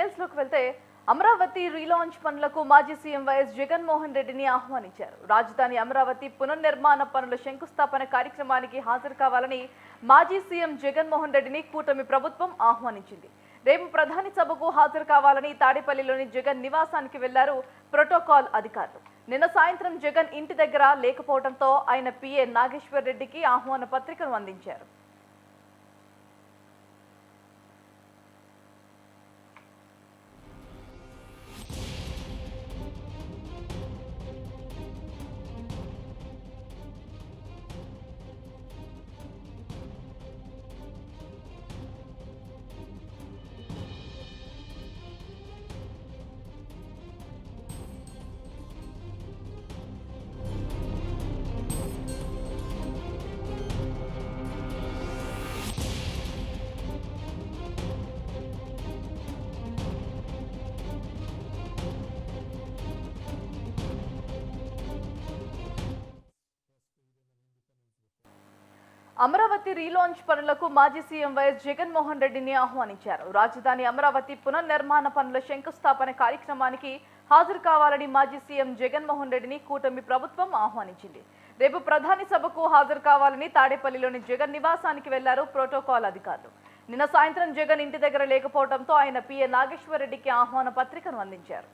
Details లోకి వెళ్తే Amaravati relaunch పనులకు మాజీ సీఎం వైఎస్ జగన్మోహన్ రెడ్డిని ఆహ్వానించారు. రాజధాని అమరావతి పునర్నిర్మాణ పనుల శంకుస్థాపన కార్యక్రమానికి హాజరు కావాలని మాజీ సీఎం జగన్మోహన్ రెడ్డిని కూటమి ప్రభుత్వం ఆహ్వానించింది. రేపు ప్రధాని సభకు హాజరు కావాలని తాడేపల్లిలోని జగన్ నివాసానికి వెళ్లారు ప్రోటోకాల్ అధికారులు. నిన్న సాయంత్రం జగన్ ఇంటి దగ్గర లేకపోవడంతో ఆయన పిఏ నాగేశ్వర్ రెడ్డికి ఆహ్వాన పత్రికను అందించారు. అమరావతి రీలాంచ్ పనులకు మాజీ సీఎం వైఎస్ జగన్మోహన్ రెడ్డిని ఆహ్వానించారు. రాజధాని అమరావతి పునర్నిర్మాణ పనుల శంకుస్థాపన కార్యక్రమానికి హాజరు కావాలని మాజీ సీఎం జగన్మోహన్ రెడ్డిని కూటమి ప్రభుత్వం ఆహ్వానించింది. రేపు ప్రధాని సభకు హాజరు కావాలని తాడేపల్లిలోని జగన్ నివాసానికి వెళ్లారు ప్రోటోకాల్ అధికారులు. నిన్న సాయంత్రం జగన్ ఇంటి దగ్గర లేకపోవడంతో ఆయన పిఏ నాగేశ్వర్ రెడ్డికి ఆహ్వాన పత్రికను అందించారు.